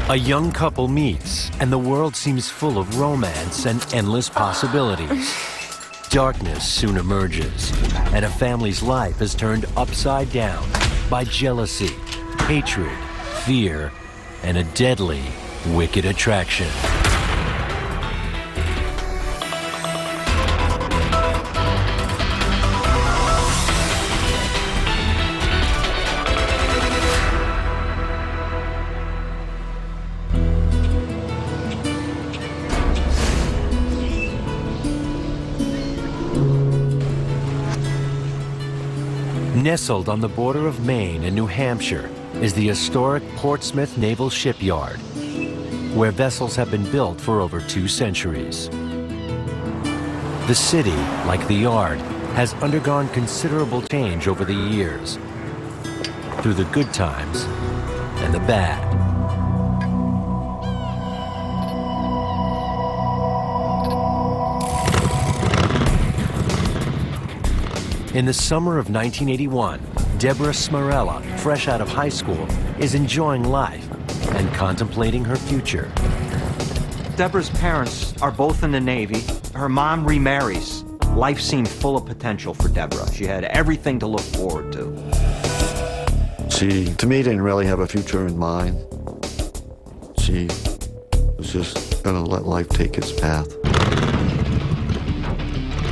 A young couple meets, and the world seems full of romance and endless possibilities. Darkness soon emerges, and a family's life is turned upside down by jealousy, hatred, fear, and a deadly, wicked attraction. Nestled on the border of Maine and New Hampshire is the historic Portsmouth Naval Shipyard, where vessels have been built for over 2 centuries. The city, like the yard, has undergone considerable change over the years, through the good times and the bad. In the summer of 1981, Deborah Smarella, fresh out of high school, is enjoying life and contemplating her future. Deborah's parents are both in the Navy. Her mom remarries. Life seemed full of potential for Deborah. She had everything to look forward to. She, to me, didn't really have a future in mind. She was just gonna let life take its path.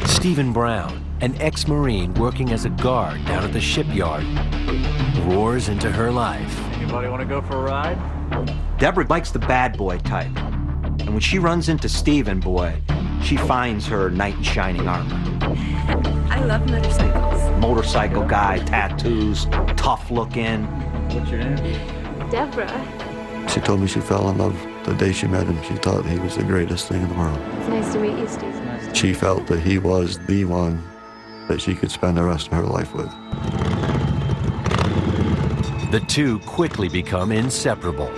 Stephen Brown, an ex-Marine working as a guard down at the shipyard, roars into her life. Anybody want to go for a ride? Deborah likes the bad boy type. And when she runs into Stephen, boy, she finds her knight in shining armor. I love motorcycles. Motorcycle guy, tattoos, tough looking. What's your name? Deborah. She told me she fell in love the day she met him. She thought he was the greatest thing in the world. It's nice to meet you, Stephen. She felt that he was the one that she could spend the rest of her life with. The two quickly become inseparable.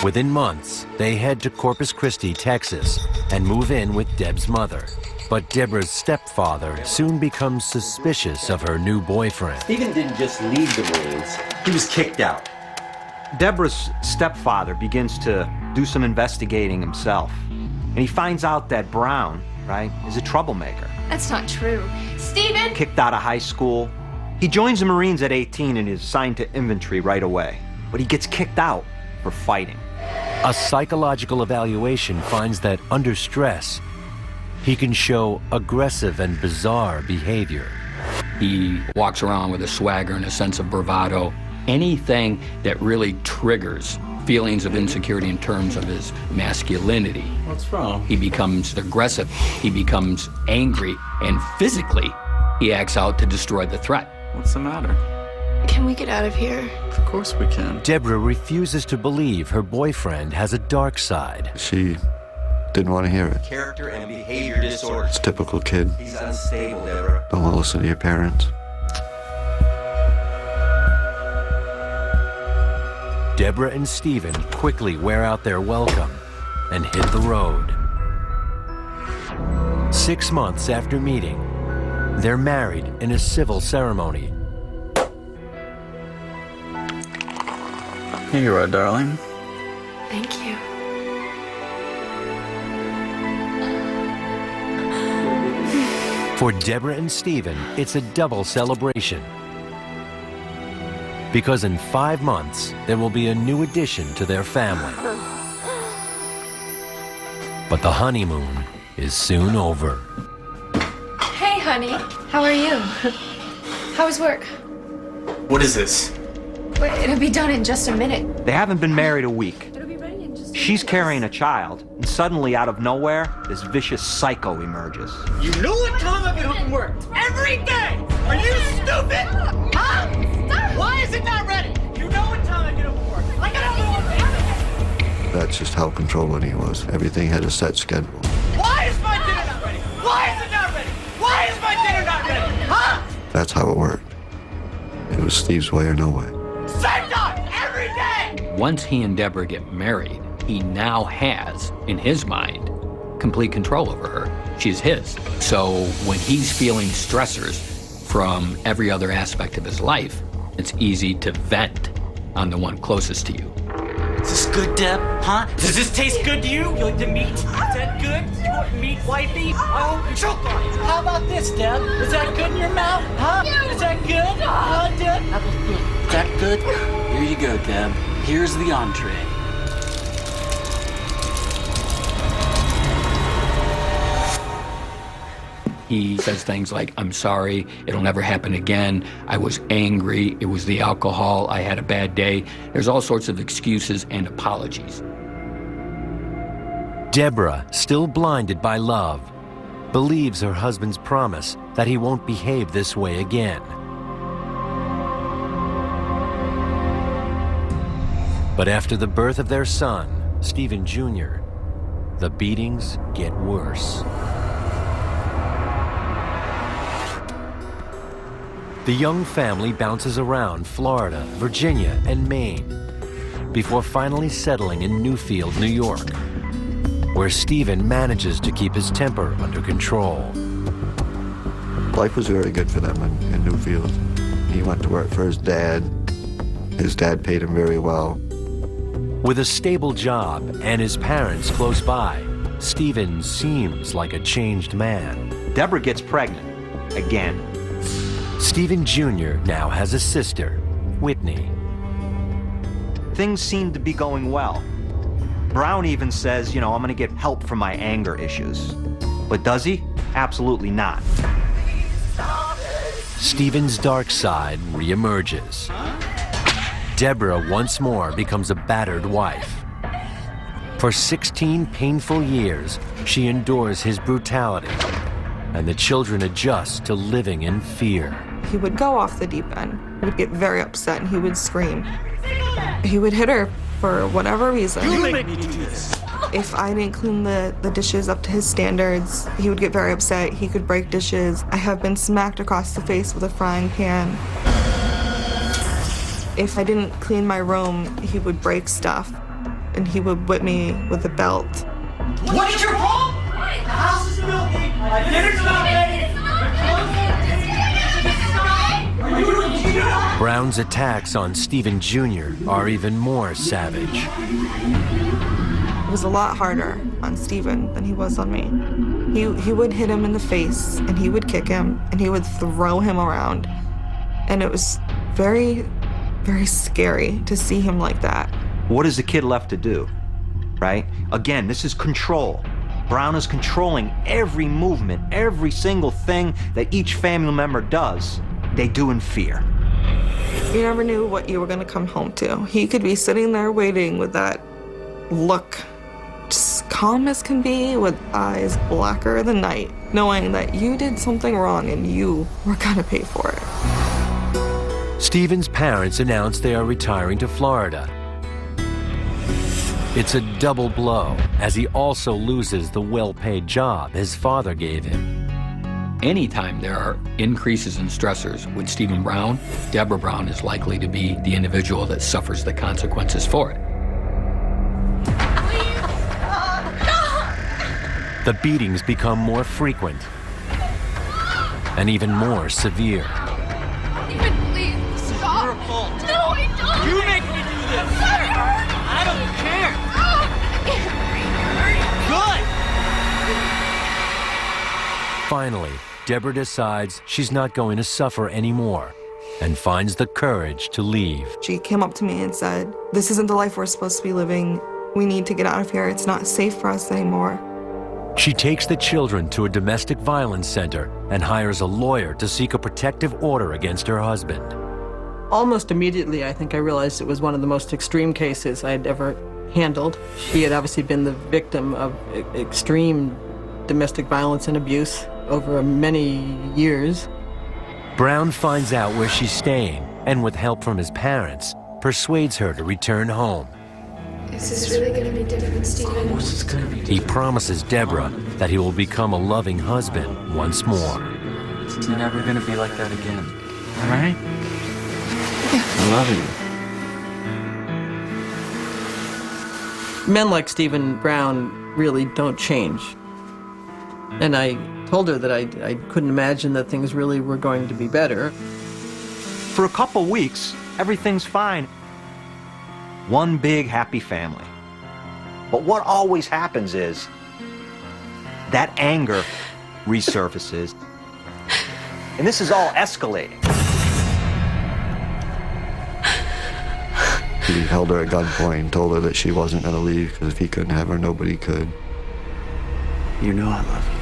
Within months, they head to Corpus Christi, Texas, and move in with Deb's mother. But Deborah's stepfather soon becomes suspicious of her new boyfriend. Stephen didn't just leave the Marines, he was kicked out. Deborah's stepfather begins to do some investigating himself. And he finds out that Brown, right, is a troublemaker. That's not true. Stephen! Kicked out of high school. He joins the Marines at 18 and is assigned to infantry right away. But he gets kicked out for fighting. A psychological evaluation finds that under stress, he can show aggressive and bizarre behavior. He walks around with a swagger and a sense of bravado. Anything that really triggers feelings of insecurity in terms of his masculinity. What's wrong? He becomes aggressive, he becomes angry, and physically, he acts out to destroy the threat. What's the matter? Can we get out of here? Of course we can. Deborah refuses to believe her boyfriend has a dark side. She didn't want to hear it. Character and behavior disorders. It's a typical kid. He's unstable, Deborah. Don't want to listen to your parents. Deborah and Stephen quickly wear out their welcome and hit the road. 6 months after meeting, they're married in a civil ceremony. Here you are, darling. Thank you. For Deborah and Stephen, it's a double celebration. Because in 5 months, there will be a new addition to their family. But the honeymoon is soon over. Hey, honey. How are you? How was work? What is this? Wait, it'll be done in just a minute. They haven't been married a week. It'll be ready in just a She's minute. carrying a child, and suddenly, out of nowhere, this vicious psycho emerges. You know what time of it worked? Every day! Are you stupid? Huh? Stop! Why is it not ready? You know what time I get off work. Like I don't know what. That's just how controlling he was. Everything had a set schedule. Why is my dinner not ready? Why is it not ready? Why is my dinner not ready? Huh? That's how it worked. It was Steve's way or no way. Same time, every day! Once he and Deborah get married, he now has, in his mind, complete control over her. She's his. So when he's feeling stressors from every other aspect of his life, it's easy to vent on the one closest to you. Is this good, Deb? Huh? Does this taste good to you? You like the meat? Is that good? You want meat, wifey? I hope you choke on it. How about this, Deb? Is that good in your mouth? Huh? Is that good? Deb? Is that good? Here you go, Deb. Here's the entree. He says things like, I'm sorry, it'll never happen again. I was angry, it was the alcohol, I had a bad day. There's all sorts of excuses and apologies. Deborah, still blinded by love, believes her husband's promise that he won't behave this way again. But after the birth of their son, Stephen Jr., the beatings get worse. The young family bounces around Florida, Virginia, and Maine before finally settling in Newfield, New York, where Stephen manages to keep his temper under control. Life was very good for them in Newfield. He went to work for his dad. His dad paid him very well. With a stable job and his parents close by, Stephen seems like a changed man. Deborah gets pregnant again. Stephen Jr. now has a sister, Whitney. Things seem to be going well. Brown even says, I'm going to get help for my anger issues. But does he? Absolutely not. Stephen's dark side reemerges. Deborah once more becomes a battered wife. For 16 painful years, she endures his brutality, and the children adjust to living in fear. He would go off the deep end. He would get very upset and he would scream. He would hit her for whatever reason. You make me do this. If I didn't clean the dishes up to his standards, he would get very upset. He could break dishes. I have been smacked across the face with a frying pan. If I didn't clean my room, he would break stuff and he would whip me with a belt. What is your problem? The house is filthy. My dinner's not ready. Brown's attacks on Stephen Jr. are even more savage. It was a lot harder on Stephen than he was on me. He would hit him in the face, and he would kick him, and he would throw him around. And it was very, very scary to see him like that. What is the kid left to do, right? Again, this is control. Brown is controlling every movement, every single thing that each family member does, they do in fear. You never knew what you were going to come home to. He could be sitting there waiting with that look, just calm as can be, with eyes blacker than night, knowing that you did something wrong and you were going to pay for it. Stephen's parents announce they are retiring to Florida. It's a double blow, as he also loses the well-paid job his father gave him. Anytime there are increases in stressors with Stephen Brown, Deborah Brown is likely to be the individual that suffers the consequences for it. The beatings become more frequent and even more severe. Stephen, please, stop. Your fault. No, I don't. You make me do this. I don't care. Good. Finally, Deborah decides she's not going to suffer anymore and finds the courage to leave. She came up to me and said, "This isn't the life we're supposed to be living. We need to get out of here. It's not safe for us anymore." She takes the children to a domestic violence center and hires a lawyer to seek a protective order against her husband. Almost immediately, I think I realized it was one of the most extreme cases I'd ever handled. She had obviously been the victim of extreme domestic violence and abuse over many years. Brown finds out where she's staying and, with help from his parents, persuades her to return home. Is this really going to be different, Stephen? Of course it's gonna be different. He promises Deborah that he will become a loving husband once more. It's never gonna be like that again. All right? I love you. Men like Stephen Brown really don't change. And I told her that I couldn't imagine that things really were going to be better. For a couple weeks, everything's fine. One big happy family. But what always happens is that anger resurfaces, and this is all escalating. He held her at gunpoint and told her that she wasn't going to leave because if he couldn't have her, nobody could. You know I love you.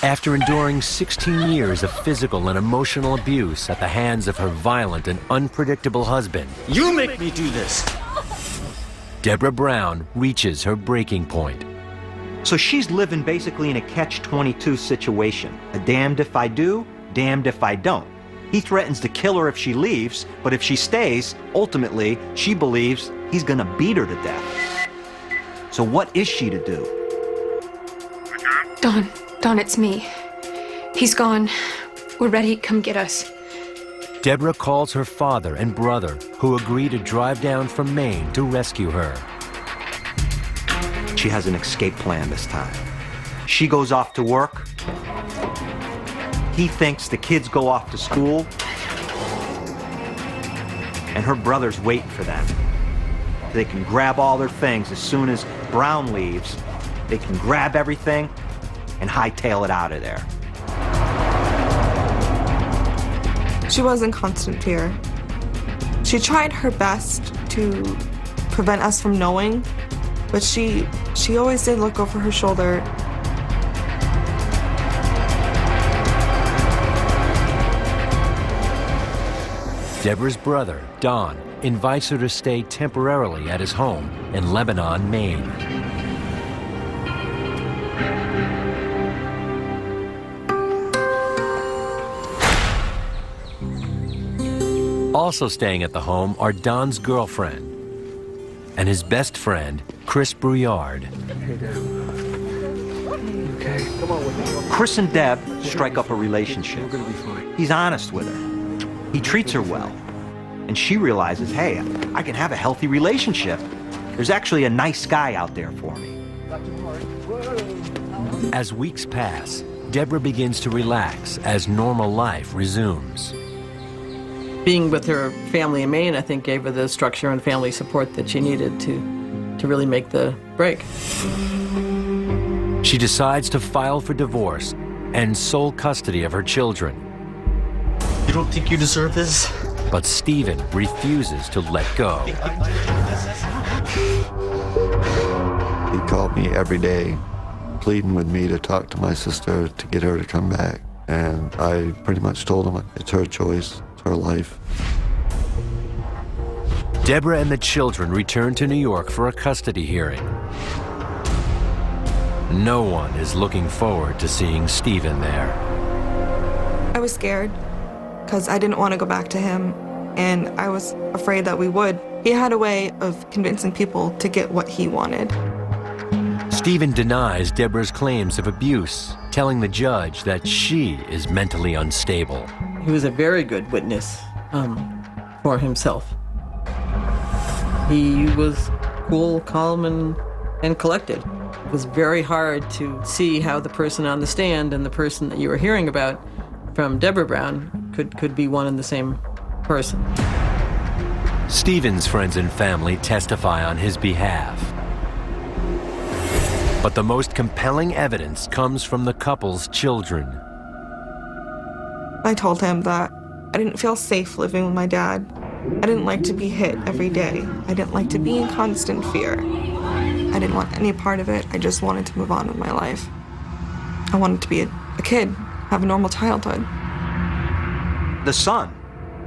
After enduring 16 years of physical and emotional abuse at the hands of her violent and unpredictable husband, You make me do this. Deborah Brown reaches her breaking point. So she's living basically in a catch-22 situation. A damned if I do, damned if I don't. He threatens to kill her if she leaves, but if she stays, ultimately, she believes he's gonna beat her to death. So what is she to do? Dawn, it's me. He's gone. We're ready. Come get us. Deborah calls her father and brother, who agree to drive down from Maine to rescue her. She has an escape plan this time. She goes off to work. He thinks the kids go off to school. And her brother's waiting for them. They can grab all their things as soon as Brown leaves. They can grab everything and hightail it out of there. She was in constant fear. She tried her best to prevent us from knowing, but she always did look over her shoulder. Deborah's brother, Don, invites her to stay temporarily at his home in Lebanon, Maine. Also staying at the home are Don's girlfriend and his best friend, Chris Brouillard. Chris and Deb strike up a relationship. He's honest with her. He treats her well. And she realizes, hey, I can have a healthy relationship. There's actually a nice guy out there for me. As weeks pass, Deborah begins to relax as normal life resumes. Being with her family in Maine, I think, gave her the structure and family support that she needed to really make the break. She decides to file for divorce and sole custody of her children. You don't think you deserve this? But Stephen refuses to let go. He called me every day, pleading with me to talk to my sister to get her to come back. And I pretty much told him it's her choice, it's her life. Deborah and the children return to New York for a custody hearing. No one is looking forward to seeing Stephen there. I was scared because I didn't want to go back to him, and I was afraid that we would. He had a way of convincing people to get what he wanted. Stephen denies Deborah's claims of abuse, telling the judge that she is mentally unstable. He was a very good witness for himself. He was cool, calm, and collected. It was very hard to see how the person on the stand and the person that you were hearing about from Deborah Brown could be one and the same person. Stephen's friends and family testify on his behalf. But the most compelling evidence comes from the couple's children. I told him that I didn't feel safe living with my dad. I didn't like to be hit every day. I didn't like to be in constant fear. I didn't want any part of it. I just wanted to move on with my life. I wanted to be a kid, have a normal childhood. The son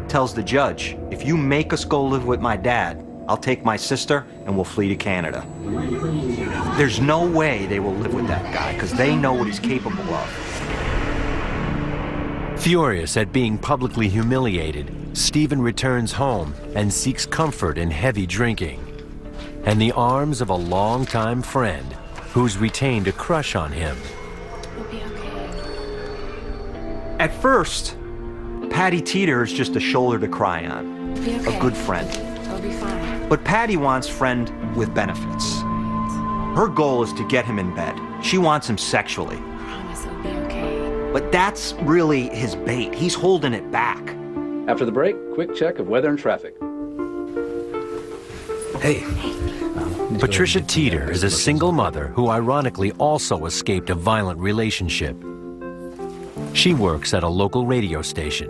tells the judge, if you make us go live with my dad, I'll take my sister and we'll flee to Canada. There's no way they will live with that guy because they know what he's capable of. Furious at being publicly humiliated, Stephen returns home and seeks comfort in heavy drinking and the arms of a longtime friend who's retained a crush on him. We'll be okay. At first, Patty Teeter is just a shoulder to cry on. We'll be okay. A good friend. We'll be fine. But Patty wants friend with benefits. Her goal is to get him in bed. She wants him sexually. Promise it'll be okay. But that's really his bait. He's holding it back. After the break, quick check of weather and traffic. Hey. Patricia Teeter is a single mother who ironically also escaped a violent relationship. She works at a local radio station.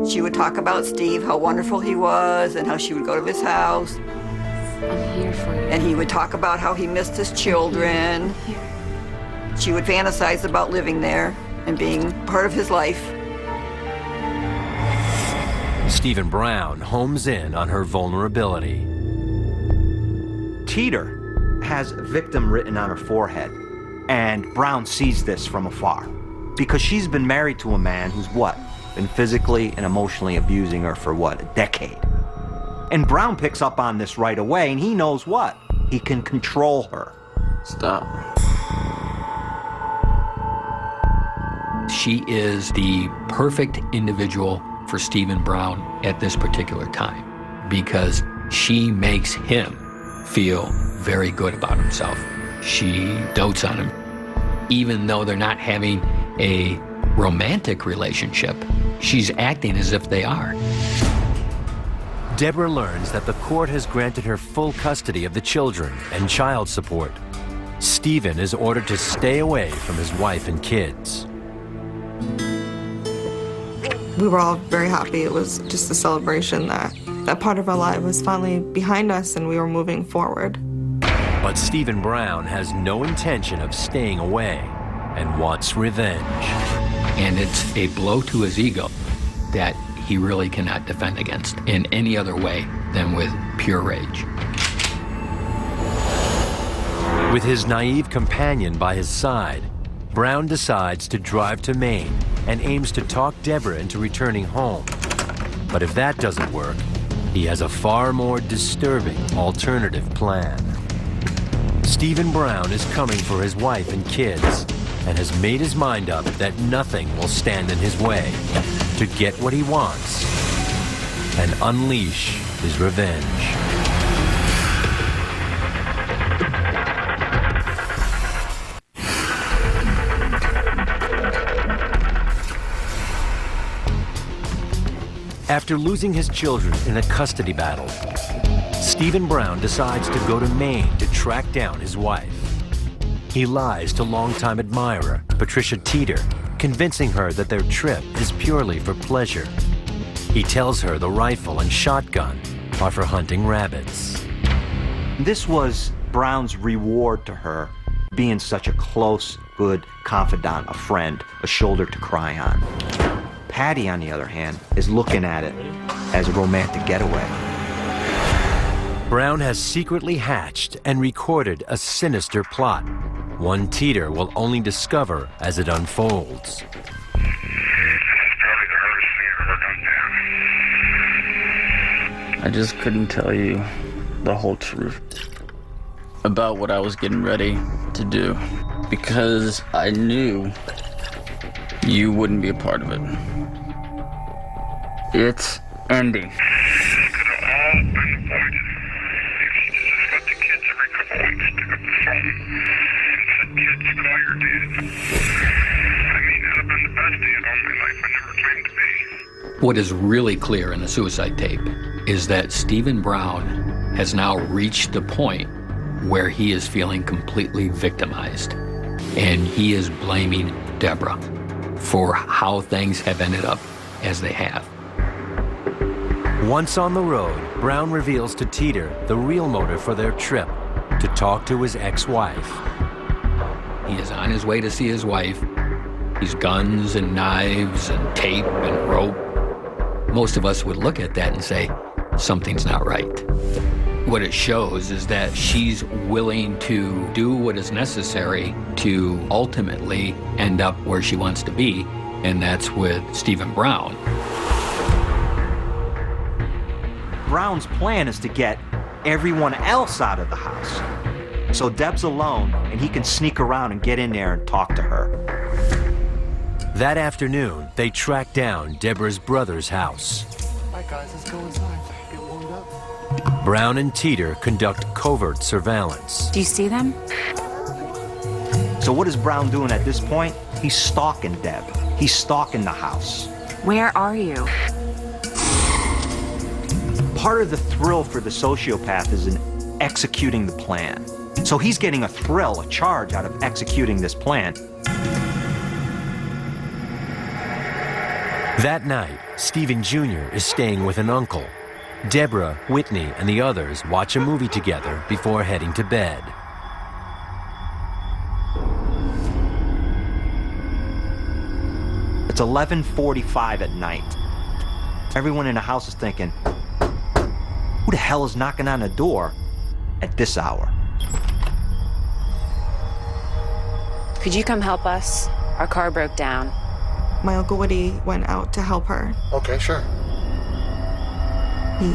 She would talk about Steve, how wonderful he was, and how she would go to his house. I'm here for you. And he would talk about how he missed his children. She would fantasize about living there and being part of his life. Stephen Brown homes in on her vulnerability. Teeter has victim written on her forehead, and Brown sees this from afar because she's been married to a man who's what? Been physically and emotionally abusing her for what? A decade. And Brown picks up on this right away, and he knows what? He can control her. Stop. She is the perfect individual for Stephen Brown at this particular time because she makes him feel very good about himself. She dotes on him. Even though they're not having a romantic relationship, she's acting as if they are. Deborah learns that the court has granted her full custody of the children and child support. Stephen is ordered to stay away from his wife and kids. We were all very happy. It was just a celebration that that part of our life was finally behind us and we were moving forward. But Stephen Brown has no intention of staying away and wants revenge. And it's a blow to his ego that he really cannot defend against in any other way than with pure rage. With his naive companion by his side, Brown decides to drive to Maine and aims to talk Deborah into returning home. But if that doesn't work, he has a far more disturbing alternative plan. Stephen Brown is coming for his wife and kids and has made his mind up that nothing will stand in his way to get what he wants and unleash his revenge. After losing his children in a custody battle, Stephen Brown decides to go to Maine to track down his wife. He lies to longtime admirer Patricia Teeter, convincing her that their trip is purely for pleasure. He tells her the rifle and shotgun are for hunting rabbits. This was Brown's reward to her, being such a close, good confidant, a friend, a shoulder to cry on. Patty, on the other hand, is looking at it as a romantic getaway. Brown has secretly hatched and recorded a sinister plot, one Teeter will only discover as it unfolds. I just couldn't tell you the whole truth about what I was getting ready to do because I knew you wouldn't be a part of it. It's ending. What is really clear in the suicide tape is that Stephen Brown has now reached the point where he is feeling completely victimized. And he is blaming Deborah for how things have ended up as they have. Once on the road, Brown reveals to Teeter the real motive for their trip, to talk to his ex-wife. He is on his way to see his wife. He's guns and knives and tape and rope. Most of us would look at that and say, something's not right. What it shows is that she's willing to do what is necessary to ultimately end up where she wants to be, and that's with Stephen Brown. Brown's plan is to get everyone else out of the house. So Deb's alone, and he can sneak around and get in there and talk to her. That afternoon, they track down Deborah's brother's house. All right, guys, let's go inside. Get warm. Brown and Teeter conduct covert surveillance. Do you see them? So what is Brown doing at this point? He's stalking Deb. He's stalking the house. Where are you? Part of the thrill for the sociopath is in executing the plan. So he's getting a thrill, a charge out of executing this plan. That night, Stephen Jr. is staying with an uncle. Deborah, Whitney, and the others watch a movie together before heading to bed. It's 11:45 at night. Everyone in the house is thinking, who the hell is knocking on the door at this hour? Could you come help us? Our car broke down. My Uncle Woody went out to help her. Okay, sure.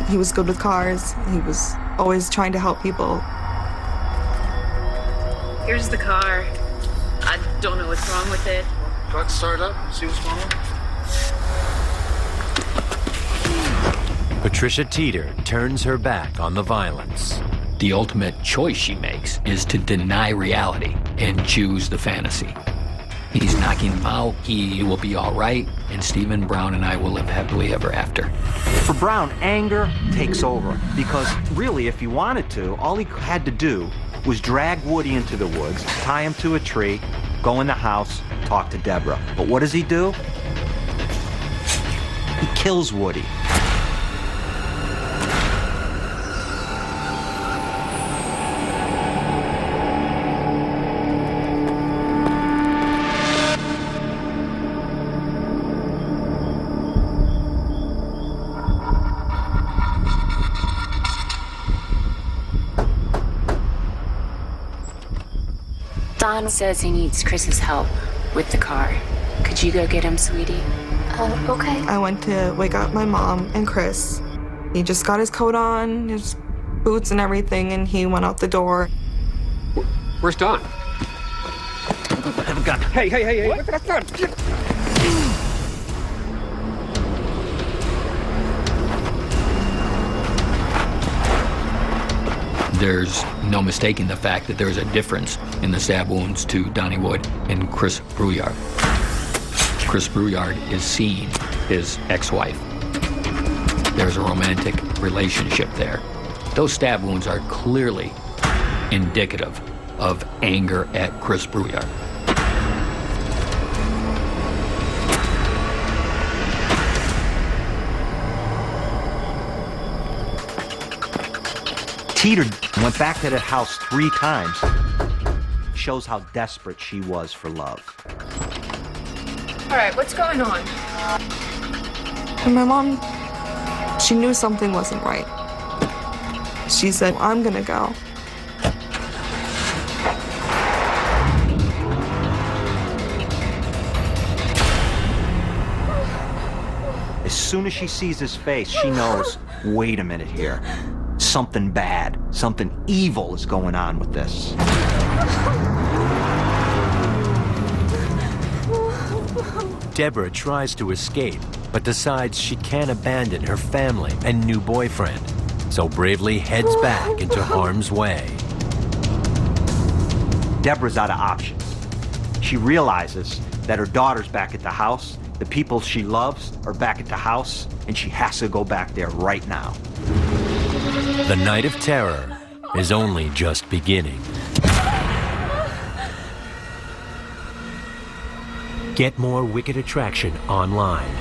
He was good with cars. He was always trying to help people. Here's the car. I don't know what's wrong with it. Go ahead and start it up, see what's going on. Patricia Teeter turns her back on the violence. The ultimate choice she makes is to deny reality and choose the fantasy. He's knocking him out, he will be all right, and Stephen, Brown, and I will live happily ever after. For Brown, anger takes over because really, if he wanted to, all he had to do was drag Woody into the woods, tie him to a tree, go in the house, talk to Deborah. But what does he do? He kills Woody. Don says he needs Chris's help with the car. Could you go get him, sweetie? Okay. I went to wake up my mom and Chris. He just got his coat on, his boots and everything, and he went out the door. Where's Don? I have a gun. Hey, what's that gun? There's no mistaking the fact that there's a difference in the stab wounds to Donnie Wood and Chris Brouillard. Chris Brouillard is seeing his ex-wife. There's a romantic relationship there. Those stab wounds are clearly indicative of anger at Chris Brouillard. Teeter went back to that house 3 times. Shows how desperate she was for love. All right, what's going on? And my mom, she knew something wasn't right. She said, I'm gonna go. As soon as she sees his face, she knows, wait a minute here. Something bad, something evil is going on with this. Deborah tries to escape, but decides she can't abandon her family and new boyfriend, so bravely heads back into harm's way. Deborah's out of options. She realizes that her daughter's back at the house, the people she loves are back at the house, and she has to go back there right now. The night of terror is only just beginning. Get more Wicked Attraction online.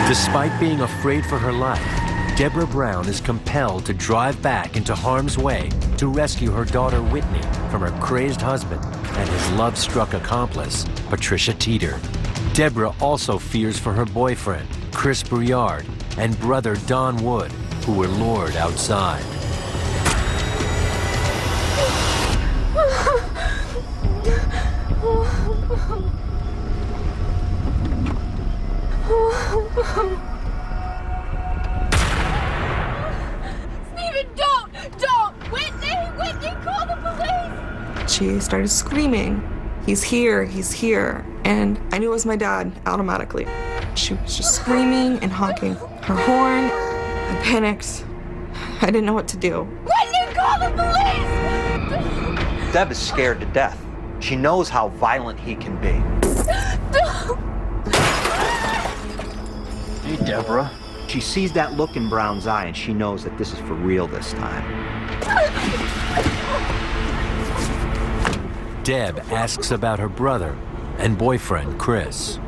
Despite being afraid for her life, Deborah Brown is compelled to drive back into harm's way to rescue her daughter Whitney from her crazed husband and his love-struck accomplice, Patricia Teeter. Deborah also fears for her boyfriend, Chris Brouillard, and brother Don Wood, who were lured outside. she started screaming, he's here, he's here. And I knew it was my dad automatically. She was just screaming and honking her horn. I panicked. I didn't know what to do. When you call the police! Deb is scared to death. She knows how violent he can be. Hey, Deborah. She sees that look in Brown's eye and she knows that this is for real this time. Deb asks about her brother and boyfriend, Chris.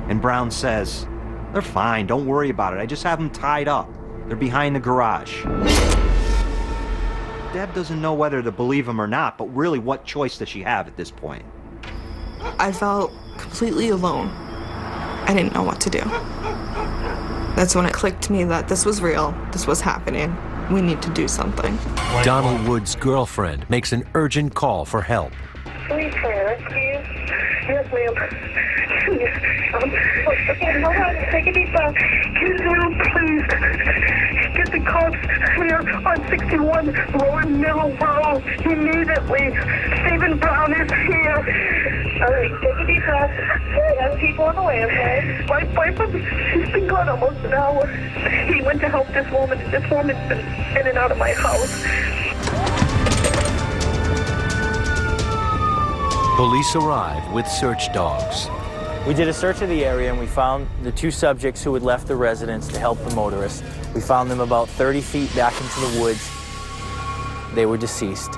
And Brown says, they're fine, don't worry about it. I just have them tied up. They're behind the garage. Deb doesn't know whether to believe him or not, but really, what choice does she have at this point? I felt completely alone. I didn't know what to do. That's when it clicked to me that this was real, this was happening. We need to do something. Donald Wood's girlfriend makes an urgent call for help. Please, yes, ma'am. Okay, hold on, take a deep breath. Get down, please. Get the cops here on 61 Lower Middle Road immediately. Stephen Brown is here. All right, take a deep breath. We have people on the way, okay? My boyfriend, he's been gone almost an hour. He went to help this woman. This woman's been in and out of my house. Police arrive with search dogs. We did a search of the area and we found the two subjects who had left the residence to help the motorist. We found them about 30 feet back into the woods. They were deceased.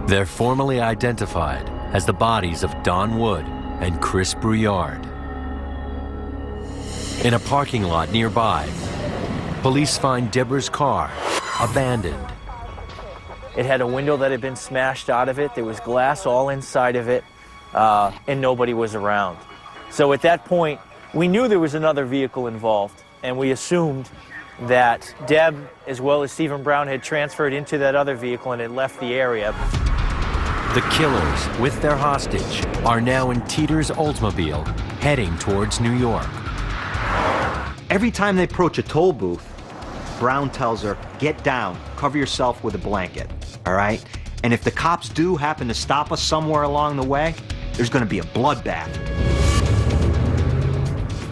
They're formally identified as the bodies of Don Wood and Chris Brouillard. In a parking lot nearby, police find Deborah's car abandoned. It had a window that had been smashed out of it. There was glass all inside of it, and nobody was around. So at that point, we knew there was another vehicle involved, and we assumed that Deb, as well as Stephen Brown, had transferred into that other vehicle and had left the area. The killers, with their hostage, are now in Teeter's Oldsmobile, heading towards New York. Every time they approach a toll booth, Brown tells her, get down, cover yourself with a blanket, all right? And if the cops do happen to stop us somewhere along the way, there's gonna be a bloodbath.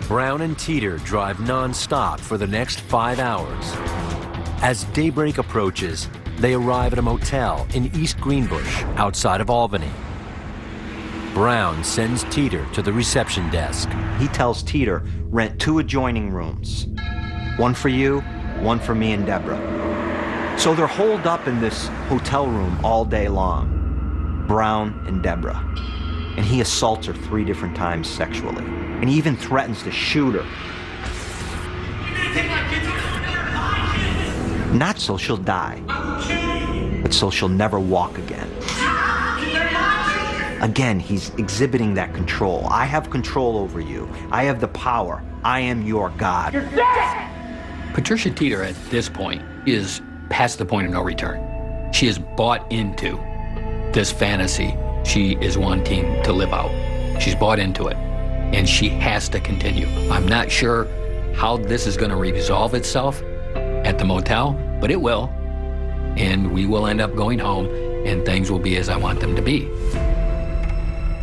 Brown and Teeter drive non-stop for the next 5 hours. As daybreak approaches, they arrive at a motel in East Greenbush, outside of Albany. Brown sends Teeter to the reception desk. He tells Teeter, rent 2 adjoining rooms. One for you, one for me and Deborah. So they're holed up in this hotel room all day long, Brown and Deborah. And he assaults her 3 different times sexually. And he even threatens to shoot her. Not so she'll die, but so she'll never walk again. Again, he's exhibiting that control. I have control over you. I have the power. I am your God. You're dead! Patricia Teeter at this point is past the point of no return. She is bought into this fantasy she is wanting to live out. She's bought into it, and she has to continue. I'm not sure how this is going to resolve itself at the motel, but it will, and we will end up going home, and things will be as I want them to be.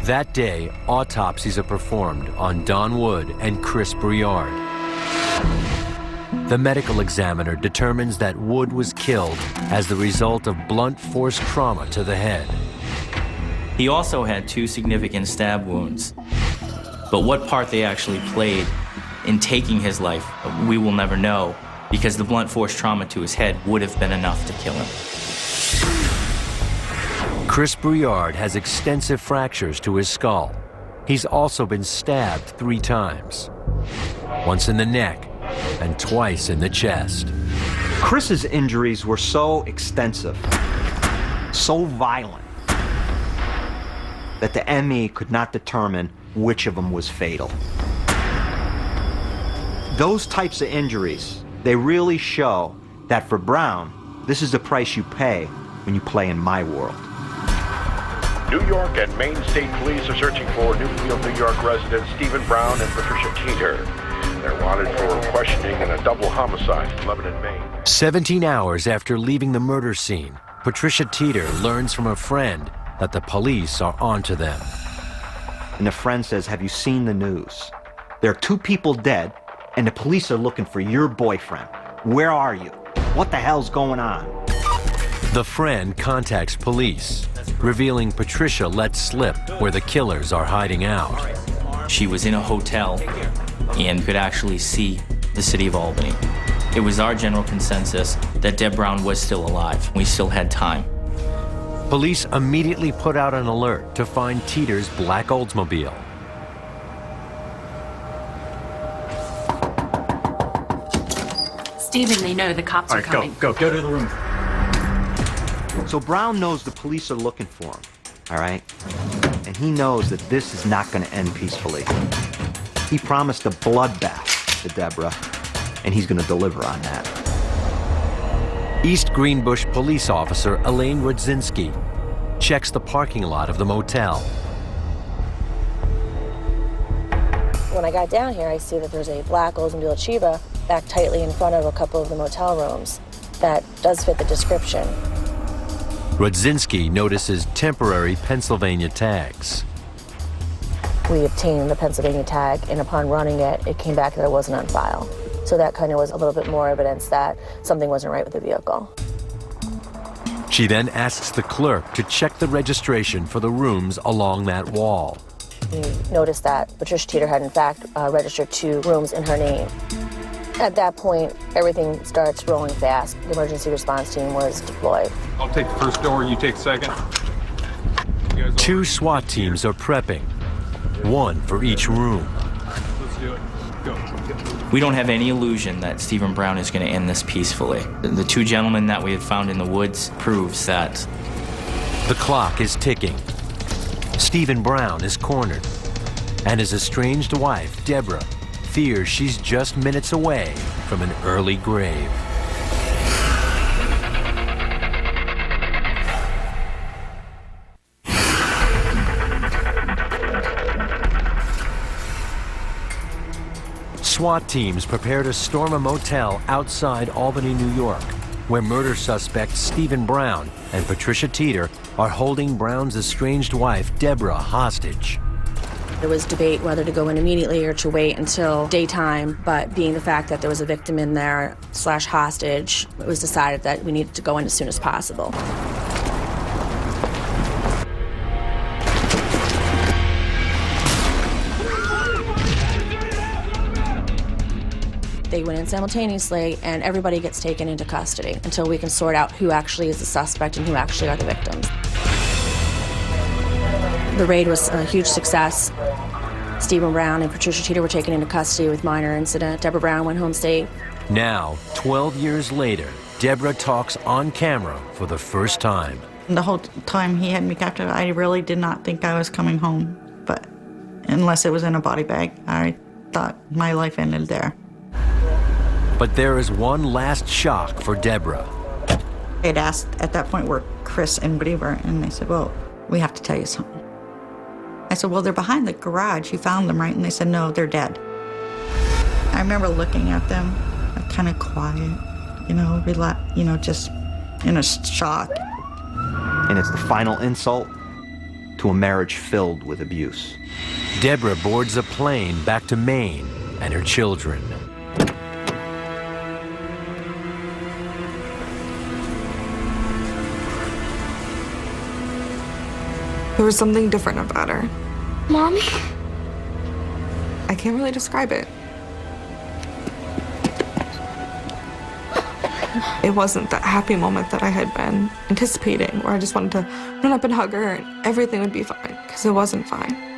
That day, autopsies are performed on Don Wood and Chris Brouillard. The medical examiner determines that Wood was killed as the result of blunt force trauma to the head. He also had 2 significant stab wounds, but what part they actually played in taking his life, we will never know, because the blunt force trauma to his head would have been enough to kill him. Chris Brouillard has extensive fractures to his skull. He's also been stabbed 3 times, once in the neck and twice in the chest. Chris's injuries were so extensive, so violent, that the ME could not determine which of them was fatal. Those types of injuries, they really show that for Brown, this is the price you pay when you play in my world. New York and Maine State Police are searching for Newfield, New York residents Stephen Brown and Patricia Teeter. They're wanted for questioning in a double homicide in Lebanon, Maine. 17 hours after leaving the murder scene, Patricia Teeter learns from a friend that the police are onto them. And the friend says, have you seen the news? There are 2 people dead, and the police are looking for your boyfriend. Where are you? What the hell's going on? The friend contacts police, revealing Patricia let slip where the killers are hiding out. She was in a hotel and could actually see the city of Albany. It was our general consensus that Deb Brown was still alive. We still had time. Police immediately put out an alert to find Teeter's black Oldsmobile. Stephen, they know the cops are coming. Go to the room. So Brown knows the police are looking for him, all right? And he knows that this is not going to end peacefully. He promised a bloodbath to Deborah, and he's going to deliver on that. East Greenbush police officer Elaine Rudzinski checks the parking lot of the motel. When I got down here, I see that there's a black Oldsmobile Chiba backed tightly in front of a couple of the motel rooms. That does fit the description. Rudzinski notices temporary Pennsylvania tags. We obtained the Pennsylvania tag, and upon running it, it came back that it wasn't on file. So that kind of was a little bit more evidence that something wasn't right with the vehicle. She then asks the clerk to check the registration for the rooms along that wall. We noticed that Patricia Teeter had in fact registered 2 rooms in her name. At that point, everything starts rolling fast. The emergency response team was deployed. I'll take the first door, you take second. 2 SWAT teams are prepping, 1 for each room. Let's do it. Go. We don't have any illusion that Stephen Brown is going to end this peacefully. The 2 gentlemen that we had found in the woods proves that. The clock is ticking. Stephen Brown is cornered, and his estranged wife, Deborah, fears she's just minutes away from an early grave. SWAT teams prepare to storm a motel outside Albany, New York, where murder suspects Stephen Brown and Patricia Teeter are holding Brown's estranged wife, Deborah, hostage. There was debate whether to go in immediately or to wait until daytime, but being the fact that there was a victim in there / hostage, it was decided that we needed to go in as soon as possible. They went in simultaneously, and everybody gets taken into custody until we can sort out who actually is the suspect and who actually are the victims. The raid was a huge success. Stephen Brown and Patricia Teeter were taken into custody with minor incident. Deborah Brown went home safe. Now, 12 years later, Deborah talks on camera for the first time. The whole time he had me captive, I really did not think I was coming home. But unless it was in a body bag, I thought my life ended there. But there is one last shock for Deborah. I had asked at that point where Chris and Buddy were, and they said, well, we have to tell you something. I said, well, they're behind the garage. You found them, right? And they said, no, they're dead. I remember looking at them, kind of quiet, just in a shock. And it's the final insult to a marriage filled with abuse. Deborah boards a plane back to Maine and her children. There was something different about her. Mommy? I can't really describe it. It wasn't that happy moment that I had been anticipating, where I just wanted to run up and hug her and everything would be fine, because it wasn't fine.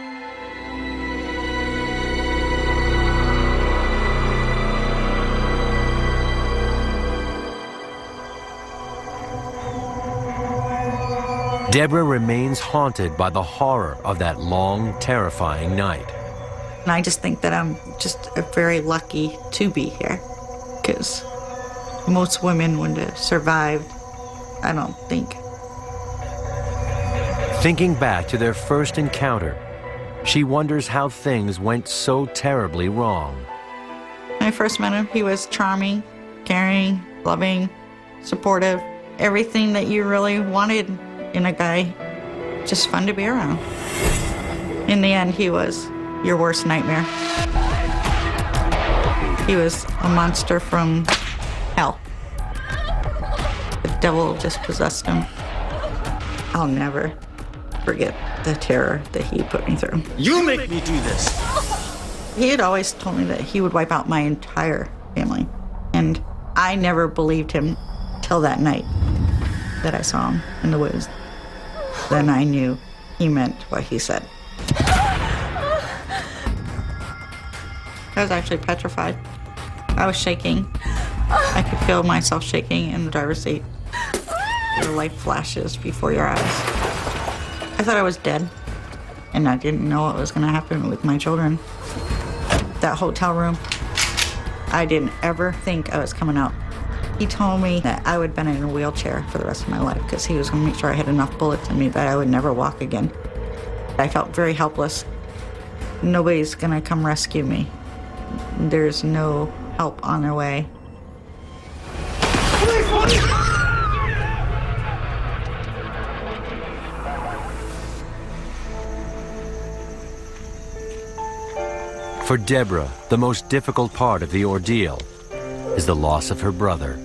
Deborah remains haunted by the horror of that long, terrifying night. And I just think that I'm just very lucky to be here, because most women wouldn't have survived, I don't think. Thinking back to their first encounter, she wonders how things went so terribly wrong. When I first met him, he was charming, caring, loving, supportive. everything that you really wanted in a guy, just fun to be around. In the end, he was your worst nightmare. He was a monster from hell. The devil just possessed him. I'll never forget the terror that he put me through. You make me do this! He had always told me that he would wipe out my entire family. And I never believed him till that night that I saw him in the woods. Then I knew he meant what he said. I was actually petrified. I was shaking. I could feel myself shaking in the driver's seat. Your life flashes before your eyes. I thought I was dead, and I didn't know what was going to happen with my children. That hotel room, I didn't ever think I was coming out. He told me that I would have been in a wheelchair for the rest of my life because he was going to make sure I had enough bullets in me that I would never walk again. I felt very helpless. Nobody's going to come rescue me. There's no help on their way. For Deborah, the most difficult part of the ordeal is the loss of her brother.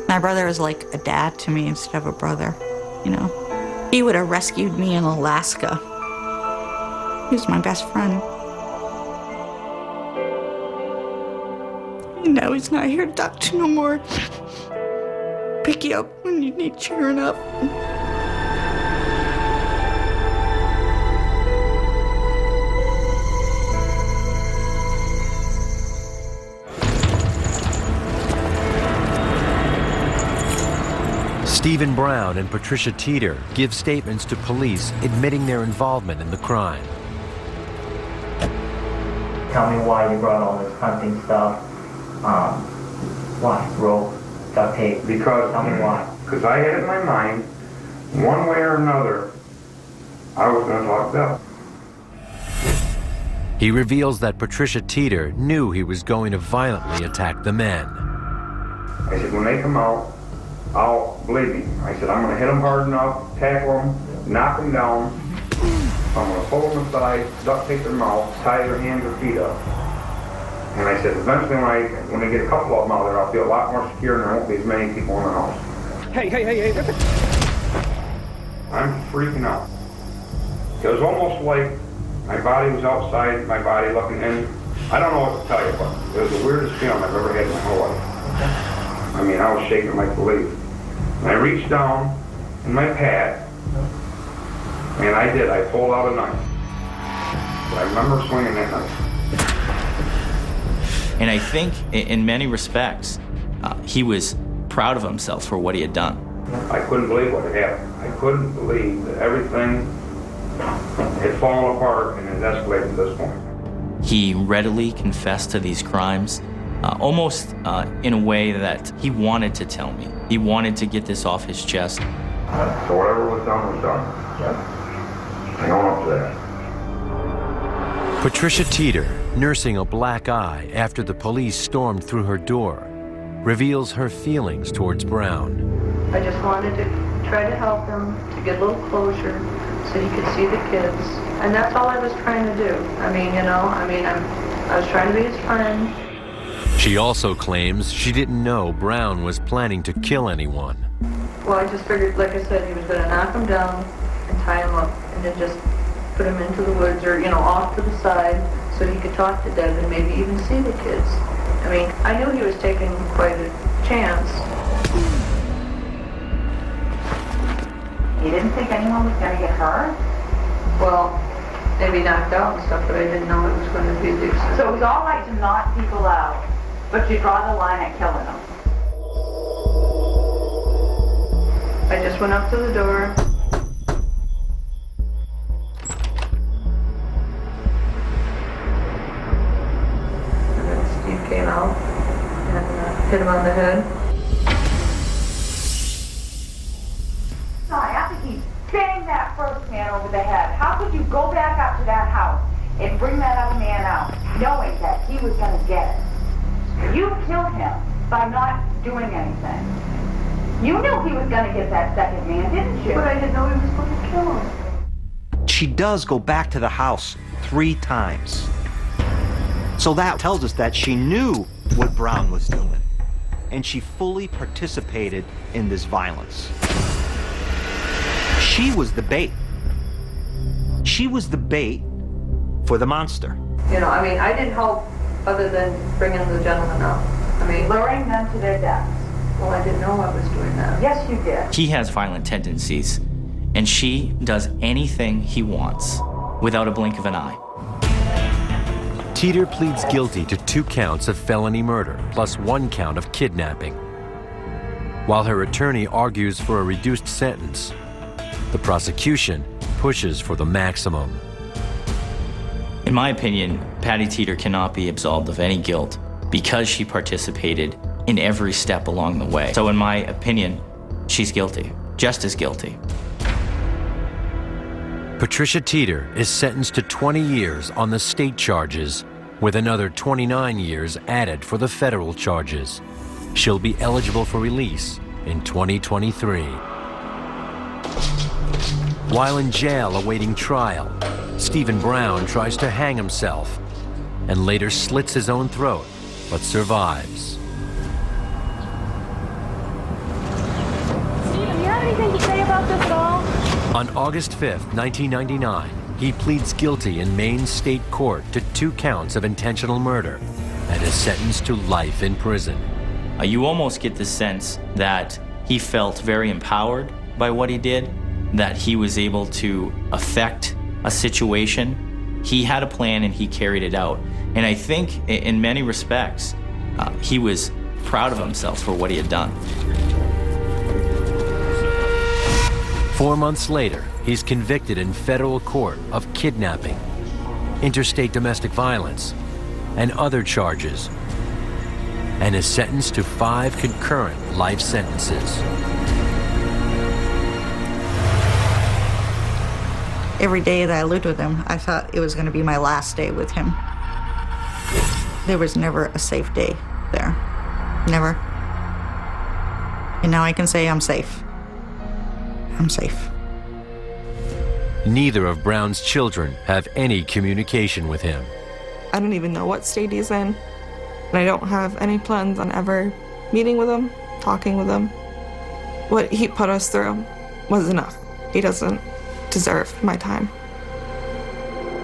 My brother was like a dad to me instead of a brother, you know. He would have rescued me in Alaska. He was my best friend. And now he's not here to talk to no more. Pick you up when you need cheering up. Stephen Brown and Patricia Teeter give statements to police admitting their involvement in the crime. Tell me why you brought all this hunting stuff. Why? Rope, duct tape. Because, tell me why. Because I had in my mind, one way or another, I was going to talk Bill. He reveals that Patricia Teeter knew he was going to violently attack the men. I said, when they come out, believe me, I said, I'm going to hit them hard enough, tackle them, knock them down. I'm going to pull them aside, duct tape their mouth, tie their hands or feet up. And I said, eventually when they get a couple of them out there, I'll feel a lot more secure and there won't be as many people in the house. Hey. I'm freaking out. It was almost like my body was outside, my body looking in. I don't know what to tell you, but it was the weirdest feeling I've ever had in my whole life. I mean, I was shaking like belief. And I reached down in my pad, and I pulled out a knife. I remember swinging that knife. And I think, in many respects, he was proud of himself for what he had done. I couldn't believe what had happened. I couldn't believe that everything had fallen apart and had escalated to this point. He readily confessed to these crimes, almost in a way that he wanted to tell me. He wanted to get this off his chest. So whatever was done was done. Yep. I own up to that. Patricia Teeter, nursing a black eye after the police stormed through her door, reveals her feelings towards Brown. I just wanted to try to help him to get a little closure so he could see the kids. And that's all I was trying to do. I was trying to be his friend. She also claims she didn't know Brown was planning to kill anyone. Well, I just figured, like I said, he was going to knock him down and tie him up and then just put him into the woods or, off to the side so he could talk to Deb and maybe even see the kids. I knew he was taking quite a chance. You didn't think anyone was going to get hurt? Well, maybe knocked out and stuff, but I didn't know it was going to be the extent. So it was all right to knock people out, but you draw the line at killing them. I just went up to the door. And then Steve came out and hit him on the head. No, after he banged that first man over the head, how could you go back up to that house and bring that other man out, knowing that he was going to get it? You killed him by not doing anything. You knew he was gonna get that second man, didn't you? But I didn't know he was going to kill him. She does go back to the house 3 times. So that tells us that she knew what Brown was doing, and she fully participated in this violence. She was the bait. She was the bait for the monster. You know, I mean, I didn't help other than bringing the gentleman up. I mean, luring them to their deaths. Well, I didn't know I was doing that. Yes, you did. He has violent tendencies, and she does anything he wants without a blink of an eye. Teeter pleads guilty to 2 counts of felony murder, plus 1 count of kidnapping. While her attorney argues for a reduced sentence, the prosecution pushes for the maximum. In my opinion, Patty Teeter cannot be absolved of any guilt because she participated in every step along the way. So in my opinion, she's guilty, just as guilty. Patricia Teeter is sentenced to 20 years on the state charges, with another 29 years added for the federal charges. She'll be eligible for release in 2023. While in jail awaiting trial, Stephen Brown tries to hang himself and later slits his own throat, but survives. Stephen, do you have anything to say about this at all? On August 5th, 1999, he pleads guilty in Maine State Court to 2 counts of intentional murder and is sentenced to life in prison. You almost get the sense that he felt very empowered by what he did, that he was able to affect a situation. He had a plan and he carried it out. And I think in many respects, he was proud of himself for what he had done. 4 months later, he's convicted in federal court of kidnapping, interstate domestic violence, and other charges, and is sentenced to 5 concurrent life sentences. Every day that I lived with him, I thought it was going to be my last day with him. There was never a safe day there. Never. And now I can say I'm safe. I'm safe. Neither of Brown's children have any communication with him. I don't even know what state he's in. And I don't have any plans on ever meeting with him, talking with him. What he put us through was enough. He doesn't deserve my time.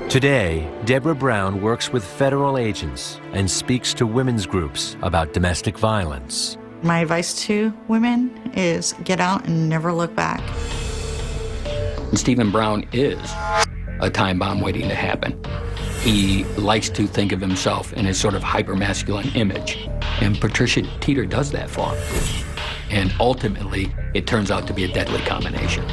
Today, Deborah Brown works with federal agents and speaks to women's groups about domestic violence. My advice to women is get out and never look back. And Stephen Brown is a time bomb waiting to happen. He likes to think of himself in his sort of hyper-masculine image. And Patricia Teeter does that for him. And ultimately, it turns out to be a deadly combination.